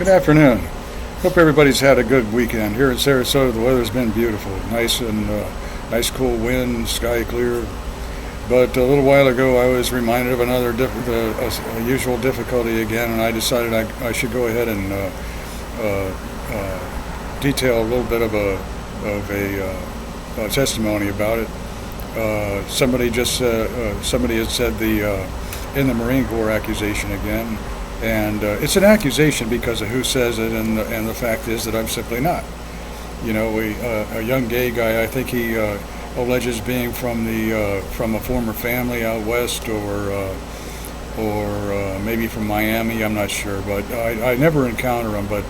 Good afternoon. Hope everybody's had a good weekend. Here in Sarasota, the weather's been beautiful. Nice cool wind, sky clear. But a little while ago, I was reminded of another usual difficulty again, and I decided I should go ahead and detail a little bit of a testimony about it. Somebody had said in the Marine Corps accusation again. And it's an accusation because of who says it, and the fact is that I'm simply not. You know, a young gay guy. I think he alleges being from a former family out west, or maybe from Miami. I'm not sure, but I never encounter them. But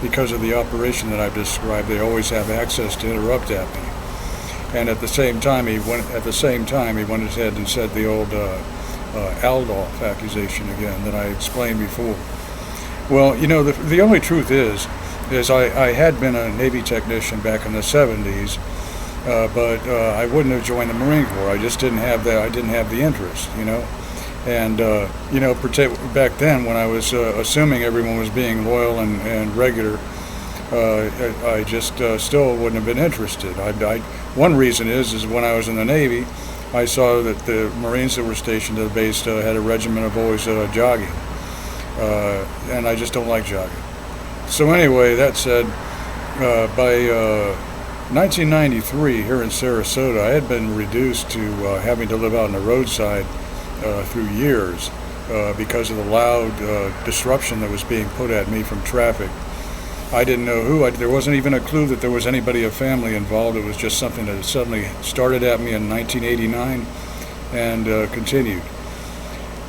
because of the operation that I've described, they always have access to interrupt at me. And at the same time, he went ahead and said the old. Aldolf accusation again that I explained before. Well, you know, the only truth is I had been a Navy technician back in the 70s, but I wouldn't have joined the Marine Corps. I just didn't have that. I didn't have the interest, you know. And back then, when I was assuming everyone was being loyal and regular, I just still wouldn't have been interested. One reason is when I was in the Navy, I saw that the Marines that were stationed at the base had a regiment of always jogging, and I just don't like jogging. So anyway, that said, by 1993 here in Sarasota, I had been reduced to having to live out on the roadside through years because of the loud disruption that was being put at me from traffic. I didn't know who. There wasn't even a clue that there was anybody of family involved. It was just something that suddenly started at me in 1989 and continued.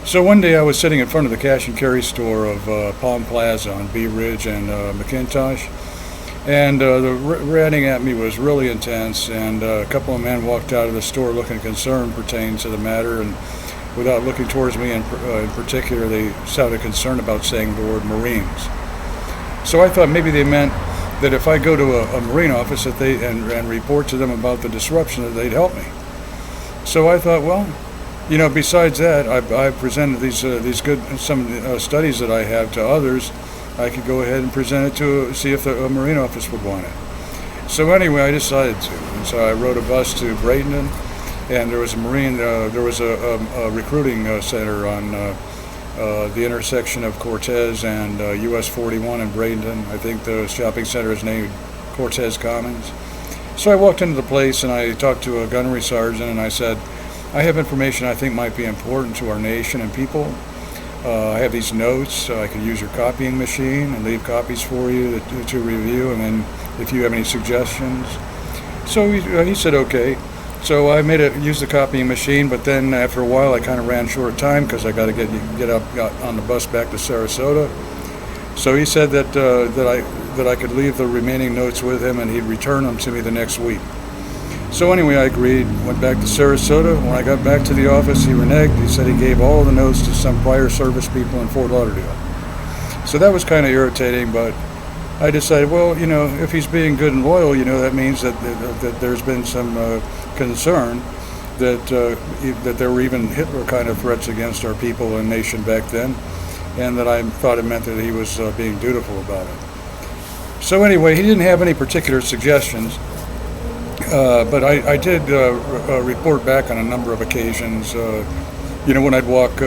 So one day I was sitting in front of the cash and carry store of Palm Plaza on Bee Ridge and McIntosh, and the ratting at me was really intense, and a couple of men walked out of the store looking concerned pertaining to the matter, and without looking towards me in particular, they sounded concerned about saying the word Marines. So I thought maybe they meant that if I go to a Marine office and report to them about the disruption, that they'd help me. So I thought, well, you know, besides that, I've presented these studies that I have to others. I could go ahead and present it to see if a Marine office would want it. So anyway, I decided to, and so I rode a bus to Bradenton, and there was a recruiting center on the intersection of Cortez and US 41 in Bradenton. I think the shopping center is named Cortez Commons. So I walked into the place and I talked to a gunnery sergeant, and I said, I have information I think might be important to our nation and people. I have these notes. I can use your copying machine and leave copies for you to review, and then if you have any suggestions. So he said okay. So I used the copying machine, but then after a while I kind of ran short of time because I got to get on the bus back to Sarasota. So he said that I could leave the remaining notes with him and he'd return them to me the next week. So anyway, I agreed, went back to Sarasota. When I got back to the office, he reneged. He said he gave all the notes to some prior service people in Fort Lauderdale. So that was kind of irritating, but I decided, well, you know, if he's being good and loyal, you know, that means that there's been some concern that there were even Hitler kind of threats against our people and nation back then, and that I thought it meant that he was being dutiful about it. So anyway, he didn't have any particular suggestions, but I did report back on a number of occasions. You know, when I'd walk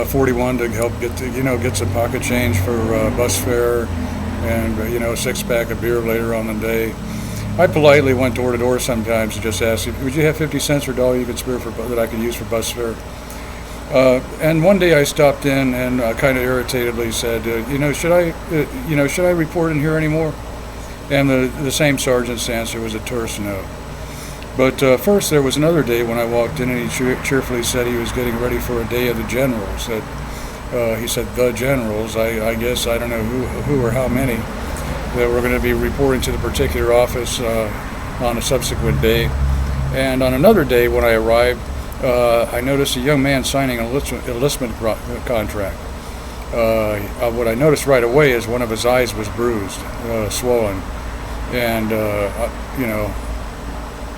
41 to help get some pocket change for bus fare, and a 6-pack of beer later on in the day. I politely went door to door sometimes and just asked, would you have 50 cents or a dollar you could spare that I could use for bus fare? And one day I stopped in and kind of irritatedly said, should I report in here anymore? And the same sergeant's answer was a terse no. But first there was another day when I walked in and he cheerfully said he was getting ready for a day of the generals. He said the generals, I guess, I don't know who or how many, that were going to be reporting to the particular office on a subsequent day. And on another day when I arrived, I noticed a young man signing an enlistment contract. What I noticed right away is one of his eyes was bruised, swollen, and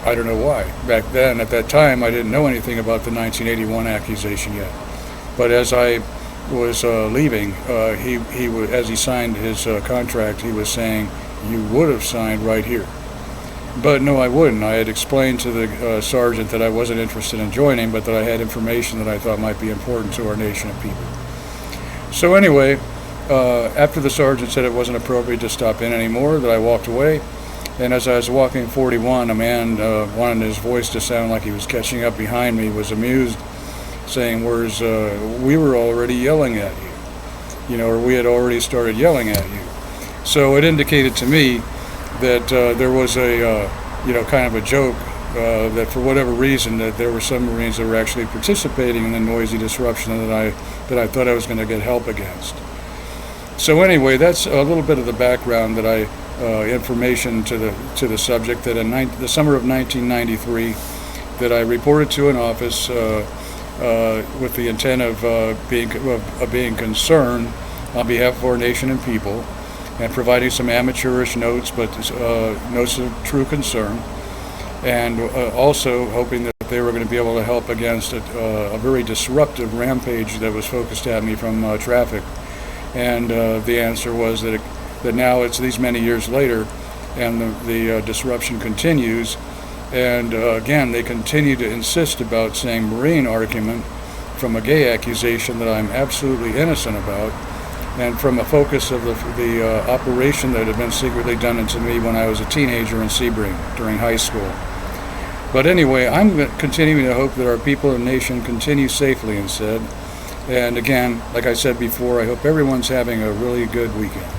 I don't know why. Back then, at that time, I didn't know anything about the 1981 accusation yet. But as I was leaving, as he signed his contract, he was saying, "You would have signed right here." But no, I wouldn't. I had explained to the sergeant that I wasn't interested in joining, but that I had information that I thought might be important to our nation of people. So anyway, after the sergeant said it wasn't appropriate to stop in anymore, that I walked away. And as I was walking 41, a man wanted his voice to sound like he was catching up behind me, was amused, saying, we were already yelling at you, or we had already started yelling at you. So it indicated to me that there was a, kind of a joke, that for whatever reason, that there were some Marines that were actually participating in the noisy disruption that I thought I was going to get help against. So anyway, that's a little bit of the background that information to the subject, that in the summer of 1993, that I reported to an office with the intent of being concerned on behalf of our nation and people, and providing some amateurish notes, but notes of true concern, and also hoping that they were going to be able to help against a very disruptive rampage that was focused at me from traffic. And the answer was that now it's these many years later, and the disruption continues. And again, they continue to insist about saying Marine argument from a gay accusation that I'm absolutely innocent about, and from a focus of the operation that had been secretly done into me when I was a teenager in Sebring during high school. But anyway, I'm continuing to hope that our people and nation continue safely instead. And again, like I said before, I hope everyone's having a really good weekend.